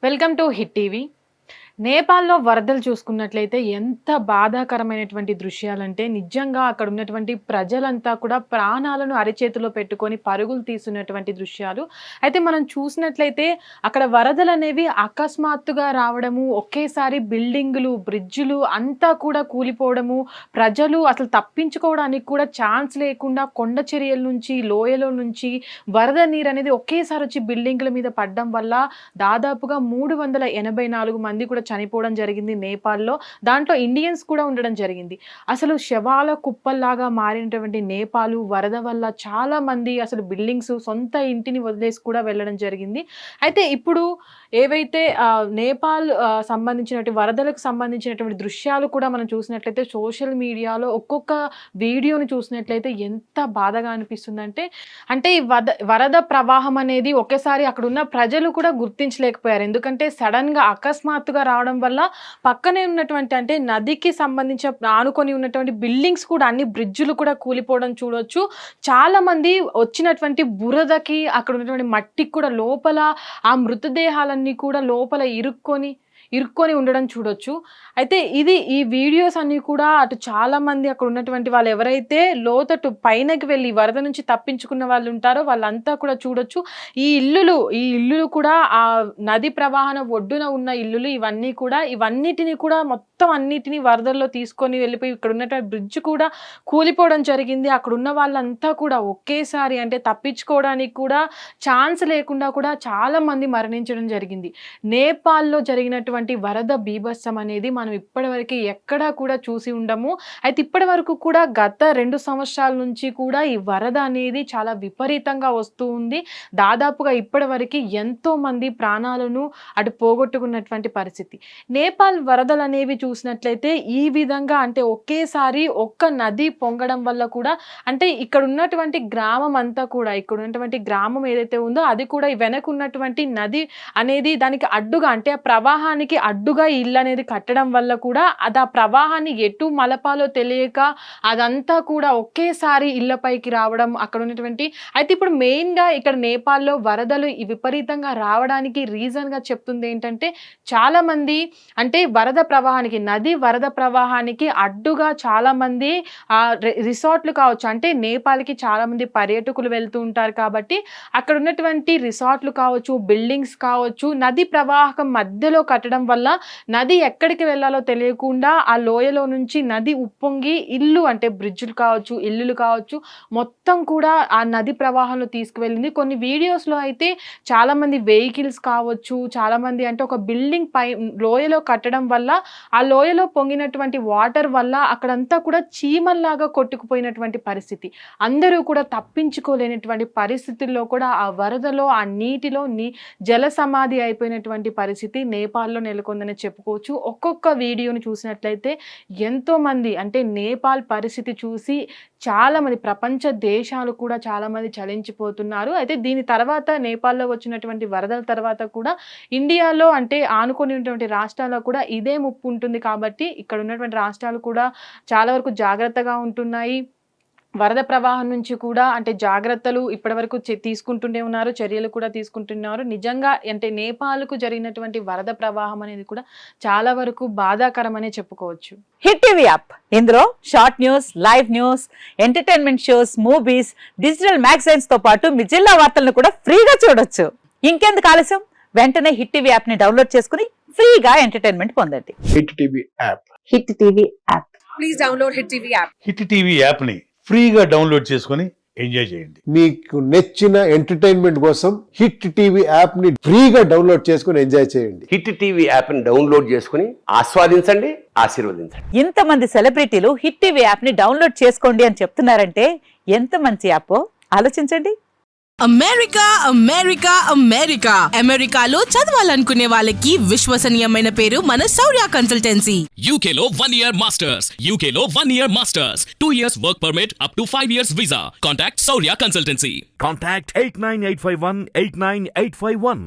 Welcome to hit TV. నేపాల్లో వరదలు చూసుకున్నట్లయితే ఎంత బాధాకరమైనటువంటి దృశ్యాలంటే నిజంగా అక్కడ ఉన్నటువంటి ప్రజలంతా కూడా ప్రాణాలను అరిచేతిలో పెట్టుకొని పరుగులు తీస్తున్నటువంటి దృశ్యాలు. అయితే మనం చూసినట్లయితే అక్కడ వరదలు అనేవి అకస్మాత్తుగా రావడము, ఒకేసారి బిల్డింగులు, బ్రిడ్జులు అంతా కూడా కూలిపోవడము, ప్రజలు అసలు తప్పించుకోవడానికి కూడా ఛాన్స్ లేకుండా కొండ చర్యల నుంచి, లోయలో నుంచి వరద నీరు అనేది ఒకేసారి వచ్చి బిల్డింగుల మీద పడడం వల్ల దాదాపుగా 384 మంది కూడా చనిపోవడం జరిగింది నేపాల్లో. దాంట్లో ఇండియన్స్ కూడా ఉండడం జరిగింది. అసలు శవాల కుప్పల్లాగా మారినటువంటి నేపాల్ వరద వల్ల చాలా మంది అసలు బిల్డింగ్స్, సొంత ఇంటిని వదిలేసి కూడా వెళ్ళడం జరిగింది. అయితే ఇప్పుడు ఏవైతే నేపాల్ సంబంధించినటువంటి వరదలకు సంబంధించినటువంటి దృశ్యాలు కూడా మనం చూసినట్లయితే సోషల్ మీడియాలో ఒక్కొక్క వీడియోని చూసినట్లయితే ఎంత బాధగా అనిపిస్తుందంటే, అంటే ఈ వరద ప్రవాహం అనేది ఒకేసారి అక్కడ ఉన్న ప్రజలు కూడా గుర్తించలేకపోయారు. ఎందుకంటే సడన్ గా అకస్మాత్తుగా రావడం వల్ల పక్కనే ఉన్నటువంటి అంటే నదికి సంబంధించిన ఆనుకొని ఉన్నటువంటి బిల్డింగ్స్ కూడా అన్ని బ్రిడ్జులు కూడా కూలిపోవడం చూడొచ్చు. చాలా మంది వచ్చినటువంటి బురదకి అక్కడ ఉన్నటువంటి మట్టికి కూడా లోపల ఆ మృతదేహాలన్నీ కూడా లోపల ఇరుక్కొని ఉండడం చూడొచ్చు. అయితే ఈ వీడియోస్ అన్నీ కూడా అటు చాలా మంది అక్కడ ఉన్నటువంటి వాళ్ళు ఎవరైతే లోతట్టు పైనకి వెళ్ళి వరద నుంచి తప్పించుకున్న వాళ్ళు ఉంటారో వాళ్ళంతా కూడా చూడొచ్చు. ఈ ఇల్లులు కూడా ఆ నది ప్రవాహన ఒడ్డున ఉన్న ఇల్లులు ఇవన్నిటిని కూడా మొత్తం అన్నిటిని వరదల్లో తీసుకొని వెళ్ళిపోయి ఇక్కడ ఉన్నటువంటి బ్రిడ్జ్ కూడా కూలిపోవడం జరిగింది. అక్కడ ఉన్న వాళ్ళంతా కూడా ఒకేసారి అంటే తప్పించుకోవడానికి కూడా ఛాన్స్ లేకుండా కూడా చాలా మంది మరణించడం జరిగింది. నేపాల్లో జరిగినటువంటి వరద బీభత్సం అనేది మనం ఇప్పటివరకు ఎక్కడా కూడా చూసి ఉండము. అయితే ఇప్పటి వరకు కూడా గత 2 సంవత్సరాల నుంచి కూడా ఈ వరద అనేది చాలా విపరీతంగా వస్తూ ఉంది. దాదాపుగా ఇప్పటి వరకు ఎంతో మంది ప్రాణాలను అటు పోగొట్టుకున్నటువంటి పరిస్థితి. నేపాల్ వరదలు అనేవి చూసినట్లయితే ఈ విధంగా అంటే ఒకేసారి ఒక్క నది పొంగడం వల్ల కూడా అంటే ఇక్కడ ఉన్నటువంటి గ్రామం అంతా కూడా ఇక్కడ ఉన్నటువంటి గ్రామం ఏదైతే ఉందో అది కూడా వెనక ఉన్నటువంటి నది అనేది దానికి అడ్డుగా అంటే ఆ ప్రవాహానికి అడ్డుగా ఇల్లు అనేది కట్టడం వల్ల కూడా అది ఆ ప్రవాహాన్ని ఎటు మలపాలో తెలియక అదంతా కూడా ఒకేసారి ఇళ్లపైకి రావడం అక్కడ ఉన్నటువంటి. అయితే ఇప్పుడు మెయిన్ గా ఇక్కడ నేపాల్లో వరదలు విపరీతంగా రావడానికి రీజన్ గా చెప్తుంది ఏంటంటే చాలా మంది అంటే నది వరద ప్రవాహానికి అడ్డుగా చాలా మంది రిసార్ట్లు కావచ్చు అంటే నేపాల్కి చాలా మంది పర్యాటకులు వెళ్తూ ఉంటారు కాబట్టి అక్కడ ఉన్నటువంటి రిసార్ట్లు కావచ్చు, బిల్డింగ్స్ కావచ్చు, నది ప్రవాహం మధ్యలో కట్టడం వల్ల నది ఎక్కడికి వెళ్ళాలో తెలియకుండా ఆ లోయలో నుంచి నది ఉప్పొంగి బ్రిడ్జులు కావచ్చు, ఇల్లులు కావచ్చు మొత్తం కూడా ఆ నది ప్రవాహంలో తీసుకువెళ్ళింది. కొన్ని వీడియోస్లో అయితే చాలా మంది వెహికల్స్ కావచ్చు, చాలా మంది అంటే ఒక బిల్డింగ్ పై లోయలో కట్టడం వల్ల ఆ లోయలో పొంగినటువంటి వాటర్ వల్ల అక్కడంతా కూడా చీమల్లాగా కొట్టుకుపోయినటువంటి పరిస్థితి. అందరూ కూడా తప్పించుకోలేనటువంటి పరిస్థితుల్లో కూడా ఆ వరదలో ఆ నీటిలో జల సమాధి అయిపోయినటువంటి పరిస్థితి నేపాల్లో నెలకొందని చెప్పుకోవచ్చు. ఒక్కొక్క వీడియోని చూసినట్లయితే ఎంతో మంది అంటే నేపాల్ పరిస్థితి చూసి చాలా మంది ప్రపంచ దేశాలు కూడా చాలా మంది చలించిపోతున్నారు. అయితే దీని తర్వాత నేపాల్లో వచ్చినటువంటి వరదల తర్వాత కూడా ఇండియాలో అంటే ఆనుకొని ఉన్నటువంటి రాష్ట్రాల్లో కూడా ఇదే ముప్పు ఉంటుంది కాబట్టి ఇక్కడ ఉన్నటువంటి రాష్ట్రాలు కూడా చాలా వరకు జాగ్రత్తగా ఉంటున్నాయి. వరద ప్రవాహం నుంచి కూడా అంటే జాగ్రత్తలు ఇప్పటివరకు తీసుకుంటూనే ఉన్నారు, చర్యలు కూడా తీసుకుంటున్నారు. నిజంగా అంటే నేపాల్కు జరిగినటువంటి వరద ప్రవాహం అనేది కూడా చాలా వరకు బాధాకరమనే చెప్పుకోవచ్చు. హిట్ టీవీ యాప్ ఇందులో short news, live news, entertainment shows, movies, digital magazines తో పాటు మీ జిల్లా వార్తలను కూడా ఫ్రీగా చూడొచ్చు. ఇంకెందుకు ఆలస్యం, వెంటనే హిట్ టీవీ యాప్ ని డౌన్లోడ్ చేసుకుని ఫ్రీగా ఎంటర్టైన్మెంట్ పొందండి. Hit TV app. Hit TV app. Please download hit TV app. Hit TV app ని ఫ్రీగా డౌన్లోడ్ చేసుకొని ఎంజాయ్ చేయండి. మీకు నచ్చిన ఎంటర్టైన్మెంట్ కోసం హిట్ టీవీ యాప్ ని ఫ్రీగా డౌన్లోడ్ చేసుకొని ఎంజాయ్ చేయండి. హిట్ టీవీ యాప్ ని డౌన్లోడ్ చేసుకుని ఆస్వాదించండి, ఆశీర్వదించండి. ఇంతమంది సెలబ్రిటీలు హిట్ టీవీ యాప్ ని డౌన్లోడ్ చేసుకోండి అని చెప్తున్నారంటే ఎంత మంచి యాప్ ఆలోచించండి. అమెరికా అమెరికా అమెరికా అమెరికాలో చదవాలనుకునే వాళ్ళకి విశ్వసనీయమైన పేరు మన శౌర్య కన్సల్టెన్సీ. UK లో 1 year masters, UK లో 1 year masters, 2 years work permit up to 5 years visa. Contact Saurya Consultancy. Contact 89851 89851.